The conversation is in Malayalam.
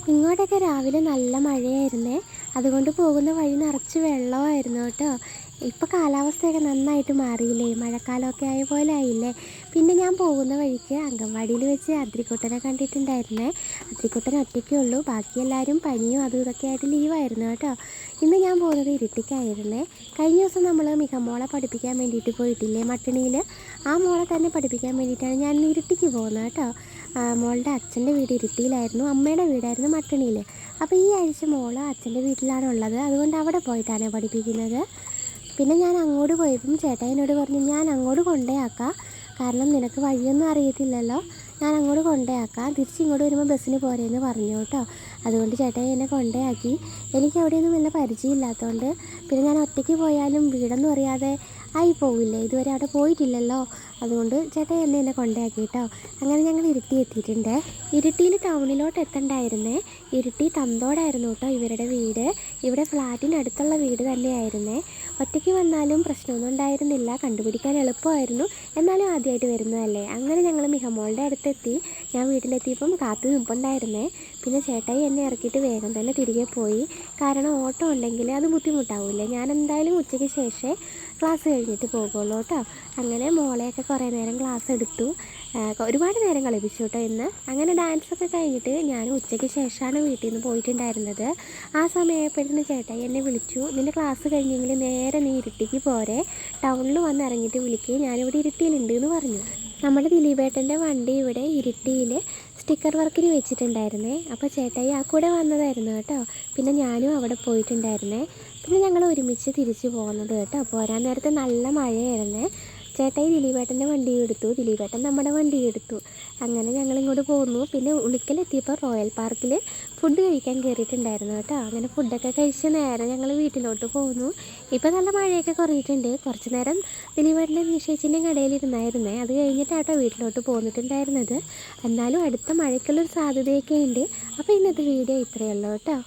ഇങ്ങോട്ടൊക്കെ രാവിലെ നല്ല മഴയായിരുന്നേ. അതുകൊണ്ട് പോകുന്ന വഴി നിറച്ച് വെള്ളമായിരുന്നു കേട്ടോ. ഇപ്പോൾ കാലാവസ്ഥയൊക്കെ നന്നായിട്ട് മാറിയില്ലേ, മഴക്കാലമൊക്കെ ആയ പോലെ ആയില്ലേ. പിന്നെ ഞാൻ പോകുന്ന വഴിക്ക് അംഗൻവാടിയിൽ വെച്ച് അദ്രിക്കുട്ടനെ കണ്ടിട്ടുണ്ടായിരുന്നേ. അദ്രിക്കുട്ടൻ ഒറ്റയ്ക്കേ ഉള്ളൂ, ബാക്കി എല്ലാവരും പനിയും അതും ഇതൊക്കെ ആയിട്ട് ലീവായിരുന്നു കേട്ടോ. ഇന്ന് ഞാൻ പോകുന്നത് ഇരിട്ടിക്കായിരുന്നേ. കഴിഞ്ഞ ദിവസം നമ്മൾ മികമോളെ പഠിപ്പിക്കാൻ വേണ്ടിയിട്ട് പോയിട്ടില്ലേ മട്ടണിയിൽ, ആ മോളെ തന്നെ പഠിപ്പിക്കാൻ വേണ്ടിയിട്ടാണ് ഞാൻ ഇന്ന് ഇരിട്ടിക്ക് പോകുന്നത് കേട്ടോ. മോളുടെ അച്ഛൻ്റെ വീട് ഇരിട്ടിയിലായിരുന്നു, അമ്മയുടെ വീടായിരുന്നു മട്ടണിയിൽ. അപ്പോൾ ഈ ആഴ്ച മോള് അച്ഛൻ്റെ വീട്ടിലാണുള്ളത്, അതുകൊണ്ട് അവിടെ പോയിട്ടാണ് പഠിപ്പിക്കുന്നത്. പിന്നെ ഞാൻ അങ്ങോട്ട് പോയപ്പം ചേട്ടായിനോട് പറഞ്ഞു ഞാൻ അങ്ങോട്ട് കൊണ്ടേയാക്കാം, കാരണം നിനക്ക് വഴിയൊന്നും അറിയത്തില്ലല്ലോ, ഞാൻ അങ്ങോട്ട് കൊണ്ടേയാക്കാം, തിരിച്ചിങ്ങോട്ട് വരുമ്പോൾ ബസ്സിന് പോരെയെന്ന് പറഞ്ഞു കേട്ടോ. അതുകൊണ്ട് ചേട്ടായി എന്നെ കൊണ്ടേയാക്കി. എനിക്ക് അവിടെയൊന്നും വല്ല പരിചയമില്ലാത്തതുകൊണ്ട് പിന്നെ ഞാൻ ഒറ്റയ്ക്ക് പോയാലും വീടൊന്നും അറിയാതെ ആയി പോവില്ലേ, ഇതുവരെ അവിടെ പോയിട്ടില്ലല്ലോ, അതുകൊണ്ട് ചേട്ടായി എന്നെ കൊണ്ടയാക്കി കേട്ടോ. അങ്ങനെ ഞങ്ങൾ ഇരിട്ടി എത്തിയിട്ടുണ്ട്. ഇരിട്ടിയിൽ ടൗണിലോട്ട് എത്തണ്ടായിരുന്നേ. ഇരിട്ടി തന്തോടായിരുന്നു കേട്ടോ ഇവരുടെ വീട്. ഇവിടെ ഫ്ലാറ്റിനടുത്തുള്ള വീട് തന്നെയായിരുന്നേ. ഒറ്റയ്ക്ക് വന്നാലും പ്രശ്നമൊന്നും ഉണ്ടായിരുന്നില്ല, കണ്ടുപിടിക്കാൻ എളുപ്പമായിരുന്നു. എന്നാലും ആദ്യമായിട്ട് വരുന്നതല്ലേ. അങ്ങനെ ഞങ്ങൾ മിഹമോളുടെ അടുത്തെത്തി. ഞാൻ വീട്ടിലെത്തിയപ്പം കാത്തു നിൽപ്പുണ്ടായിരുന്നേ. പിന്നെ ചേട്ടായി എന്നെ ഇറക്കിയിട്ട് വേഗം തന്നെ തിരികെ പോയി, കാരണം ഓട്ടോ ഉണ്ടെങ്കിൽ അത് ബുദ്ധിമുട്ടാവില്ലേ. ഞാൻ എന്തായാലും ഉച്ചയ്ക്ക് ശേഷമേ ക്ലാസ് കഴിഞ്ഞിട്ട് പോകുള്ളൂ കേട്ടോ. അങ്ങനെ മോളെയൊക്കെ കുറേ നേരം ക്ലാസ് എടുത്തു, ഒരുപാട് നേരം കളിപ്പിച്ചു കേട്ടോ ഇന്ന്. അങ്ങനെ ഡാൻസൊക്കെ കഴിഞ്ഞിട്ട് ഞാൻ ഉച്ചയ്ക്ക് ശേഷമാണ് വീട്ടിൽ നിന്ന് പോയിട്ടുണ്ടായിരുന്നത്. ആ സമയമായപ്പോഴത്തേന് ചേട്ടായി എന്നെ വിളിച്ചു, നിൻ്റെ ക്ലാസ് കഴിഞ്ഞെങ്കിൽ നേരെ നീ ഇരിട്ടിക്ക് പോരെ, ടൗണിൽ വന്ന് ഇറങ്ങിയിട്ട് വിളിക്കുകയും ഞാനിവിടെ ഇരിട്ടിയിലുണ്ട് എന്ന് പറഞ്ഞു. നമ്മുടെ ദിലീപേട്ടൻ്റെ വണ്ടി ഇവിടെ ഇരിട്ടിയിൽ സ്റ്റിക്കർ വർക്കിന് വെച്ചിട്ടുണ്ടായിരുന്നേ. അപ്പോൾ ചേട്ടായി ആ കൂടെ വന്നതായിരുന്നു കേട്ടോ. പിന്നെ ഞാനും അവിടെ പോയിട്ടുണ്ടായിരുന്നേ. പിന്നെ ഞങ്ങൾ ഒരുമിച്ച് തിരിച്ചു പോകുന്നത് കേട്ടോ. പോരാൻ നേരത്തെ നല്ല മഴയായിരുന്നേ. ചേട്ടായി ദിലീപേട്ടൻ്റെ വണ്ടി എടുത്തു, ദിലീപേട്ടൻ നമ്മുടെ വണ്ടി എടുത്തു. അങ്ങനെ ഞങ്ങളിങ്ങോട്ട് പോന്നു. പിന്നെ ഉളിക്കലെത്തിയപ്പോൾ റോയൽ പാർക്കിൽ ഫുഡ് കഴിക്കാൻ കയറിയിട്ടുണ്ടായിരുന്നു കേട്ടോ. അങ്ങനെ ഫുഡൊക്കെ കഴിച്ച് നേരെ ഞങ്ങൾ വീട്ടിലോട്ട് പോന്നു. ഇപ്പോൾ നല്ല മഴയൊക്കെ കുറഞ്ഞിട്ടുണ്ട്. കുറച്ച് നേരം ദിലീപേട്ടൻ്റെ നിശ്ചയിച്ചിൻ്റെ കടയിലിരുന്നായിരുന്നേ. അത് കഴിഞ്ഞിട്ടാട്ടോ വീട്ടിലോട്ട് പോന്നിട്ടുണ്ടായിരുന്നത്. എന്നാലും അടുത്ത മഴയ്ക്കുള്ളൊരു സാധ്യതയൊക്കെ ഉണ്ട്. അപ്പോൾ ഇന്നത്തെ വീഡിയോ ഇത്രയേ ഉള്ളൂ കേട്ടോ.